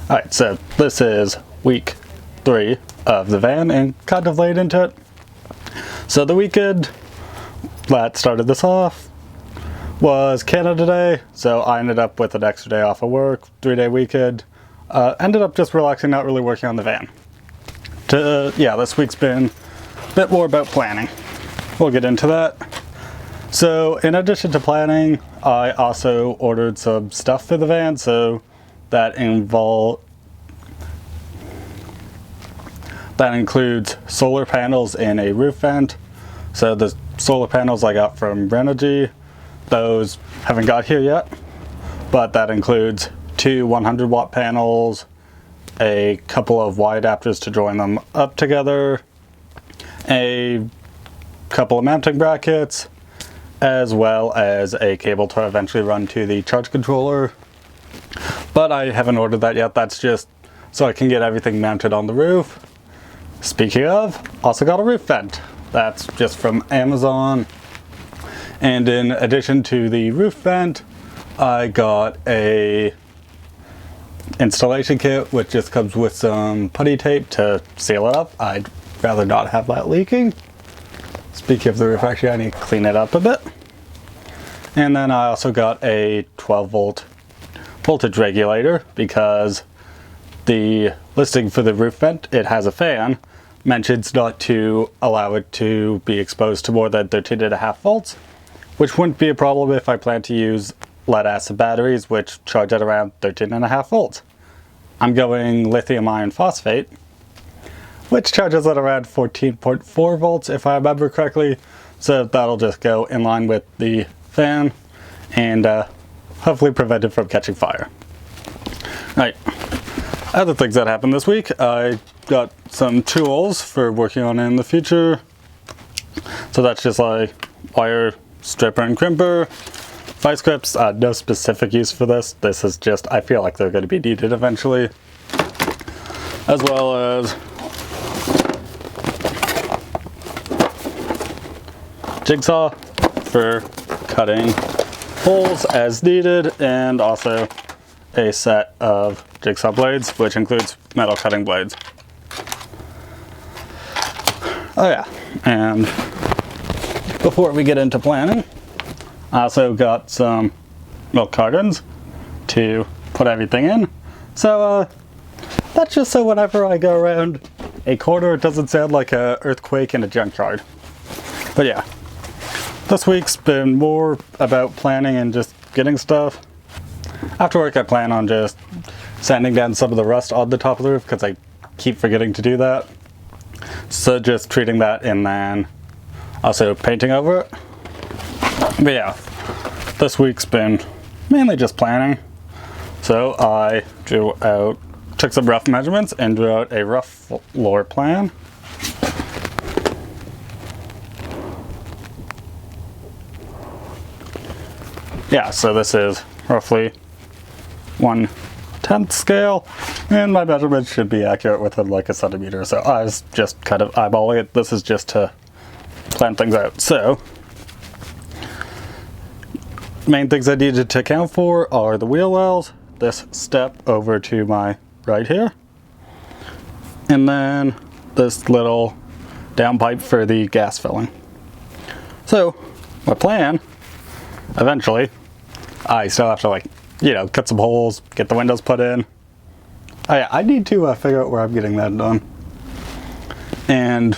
Alright, so this is week 3 of the van and kind of late into it. So the weekend that started this off was Canada Day, so I ended up with an extra day off of work, 3-day weekend. Ended up just relaxing, not really working on the van. This week's been a bit more about planning. We'll get into that. So in addition to planning, I also ordered some stuff for the van, so that includes solar panels and a roof vent. So the solar panels I got from Renogy, those haven't got here yet, but that includes 2 100-watt panels, a couple of Y adapters to join them up together, a couple of mounting brackets, as well as a cable to eventually run to the charge controller. But I haven't ordered that yet. That's just so I can get everything mounted on the roof. Speaking of, also got a roof vent. That's just from Amazon. And in addition to the roof vent, I got a installation kit which just comes with some putty tape to seal it up. I'd rather not have that leaking. Speaking of the roof, actually I need to clean it up a bit. And then I also got a 12-volt voltage regulator because the listing for the roof vent, it has a fan, mentions not to allow it to be exposed to more than 13.5 volts, which wouldn't be a problem if I plan to use lead acid batteries, which charge at around 13.5 volts. I'm going lithium iron phosphate, which charges at around 14.4 volts if I remember correctly, so that'll just go in line with the fan and hopefully prevent it from catching fire. Right. Other things that happened this week, I got some tools for working on in the future. So that's just like wire stripper and crimper, vice grips. No specific use for this. This is just, I feel like they're going to be needed eventually. As well as jigsaw for cutting holes as needed, and also a set of jigsaw blades, which includes metal cutting blades. Oh yeah, and before we get into planning, I also got some milk cartons to put everything in. So that's just so whenever I go around a corner, it doesn't sound like an earthquake in a junkyard. But yeah, this week's been more about planning and just getting stuff. After work, I plan on just sanding down some of the rust on the top of the roof because I keep forgetting to do that. So just treating that and then also painting over it. But yeah, this week's been mainly just planning. So I took some rough measurements and drew out a rough floor plan. Yeah, so this is roughly 1/10 scale, and my measurements should be accurate within like a centimeter. So I was just kind of eyeballing it. This is just to plan things out. So main things I needed to account for are the wheel wells, this step over to my right here, and then this little downpipe for the gas filling. So my plan, eventually, I still have to cut some holes, get the windows put in. Oh yeah, I need to figure out where I'm getting that done. And,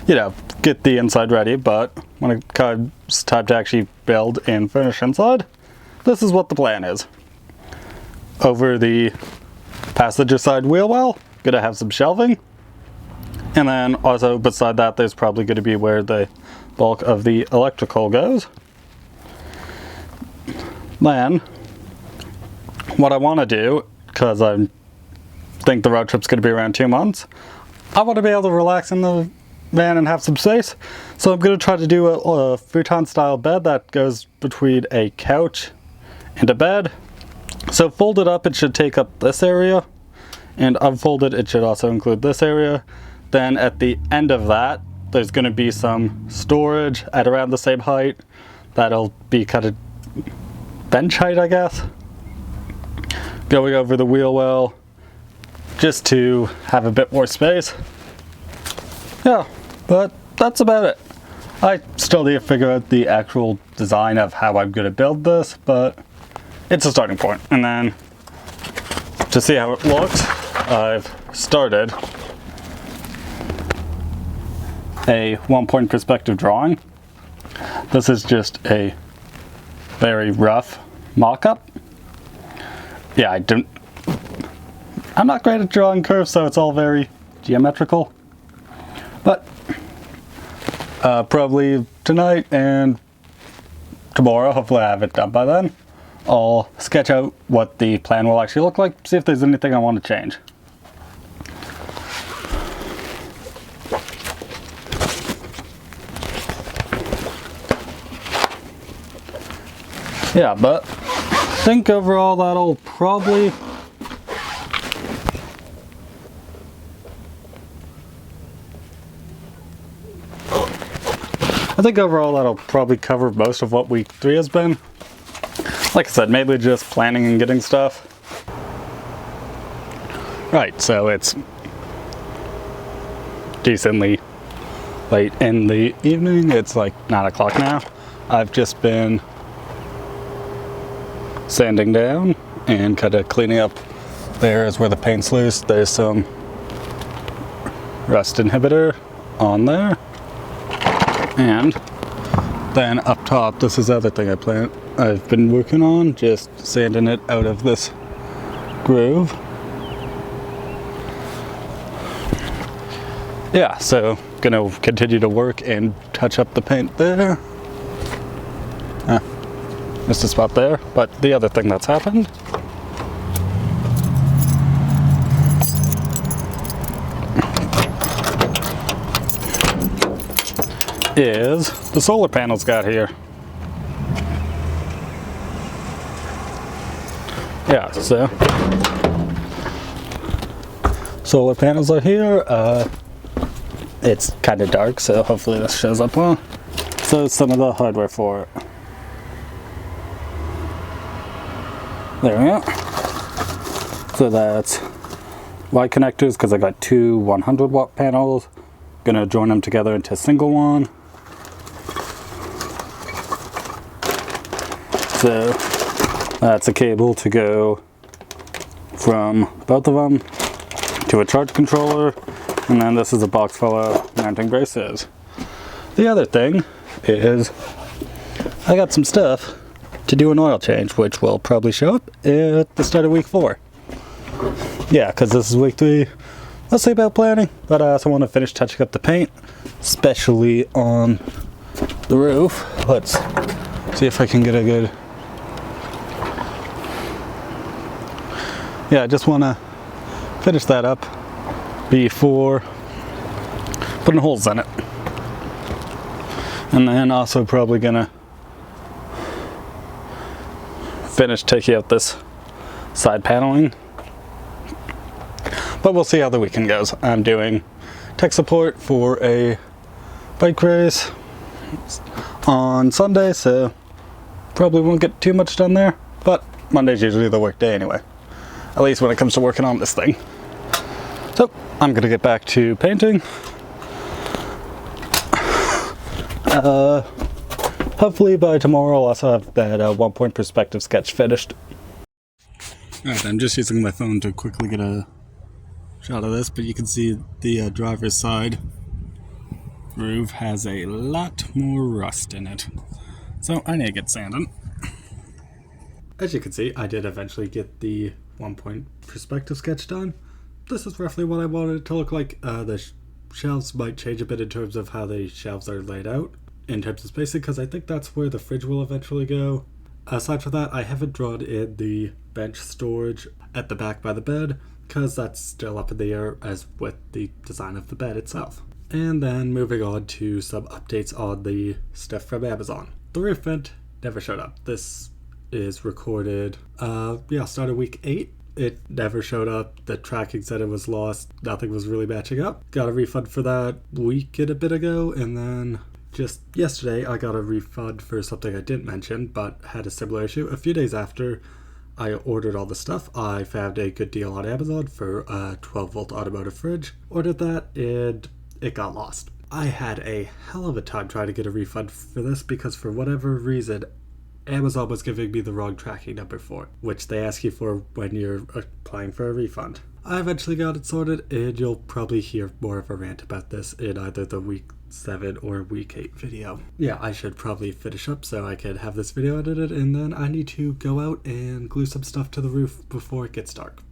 get the inside ready, but when it comes time to actually build and finish inside, this is what the plan is. Over the passenger side wheel well, gonna have some shelving. And then also beside that, there's probably gonna be where the bulk of the electrical goes. Then, what I want to do, because I think the road trip's going to be around 2 months, I want to be able to relax in the van and have some space. So I'm going to try to do a futon style bed that goes between a couch and a bed. So folded up, it should take up this area, and unfolded, it should also include this area. Then at the end of that, there's going to be some storage at around the same height. That'll be kind of bench height, I guess. Going over the wheel well, just to have a bit more space. Yeah, but that's about it. I still need to figure out the actual design of how I'm going to build this, but it's a starting point. And then to see how it looks, I've started a 1-point perspective drawing. This is just a very rough mock-up. Yeah, I'm not great at drawing curves, so it's all very geometrical. But probably tonight and tomorrow, hopefully I have it done by then, I'll sketch out what the plan will actually look like, see if there's anything I want to change. Yeah, but I think overall that'll probably cover most of what week 3 has been. Like I said, mainly just planning and getting stuff. Right, so it's decently late in the evening. It's like 9 o'clock now. I've just been sanding down and kind of cleaning up. There is where the paint's loose. There's some rust inhibitor on there. And then up top, this is the other thing I've been working on, just sanding it out of this groove. Yeah, so gonna continue to work and touch up the paint there. Missed a spot there, but the other thing that's happened is the solar panels got here. Yeah, so solar panels are here. It's kind of dark, so hopefully this shows up well. So some of the hardware for it. There we go. So that's Y connectors, because I got two 100-watt panels. Gonna join them together into a single one. So that's a cable to go from both of them to a charge controller, and then this is a box full of mounting braces. The other thing is I got some stuff to do an oil change, which will probably show up at the start of week 4. Yeah, because this is week 3. Let's see about planning, but I also want to finish touching up the paint, especially on the roof. Let's see if I can get a good... Yeah, I just want to finish that up before putting holes in it. And then also probably gonna finish taking out this side paneling. But we'll see how the weekend goes. I'm doing tech support for a bike race on Sunday, so probably won't get too much done there, but Monday's usually the work day anyway, at least when it comes to working on this thing. So I'm gonna get back to painting. Hopefully by tomorrow I'll also have that 1-point perspective sketch finished. Alright, I'm just using my phone to quickly get a shot of this, but you can see the driver's side groove has a lot more rust in it. So I need to get sanding. As you can see, I did eventually get the 1-point perspective sketch done. This is roughly what I wanted it to look like. The shelves might change a bit in terms of how the shelves are laid out in terms of spacing, because I think that's where the fridge will eventually go. Aside from that, I haven't drawn in the bench storage at the back by the bed, because that's still up in the air as with the design of the bed itself. And then moving on to some updates on the stuff from Amazon. The roof vent never showed up. This is recorded, start of week 8. It never showed up. The tracking said it was lost. Nothing was really matching up. Got a refund for that week and a bit ago, and then just yesterday I got a refund for something I didn't mention but had a similar issue. A few days after, I ordered all the stuff. I found a good deal on Amazon for a 12-volt automotive fridge. Ordered that and it got lost. I had a hell of a time trying to get a refund for this because for whatever reason, Amazon was giving me the wrong tracking number for it, which they ask you for when you're applying for a refund. I eventually got it sorted, and you'll probably hear more of a rant about this in either the week 7 or week 8 video. Yeah, I should probably finish up so I can have this video edited, and then I need to go out and glue some stuff to the roof before it gets dark.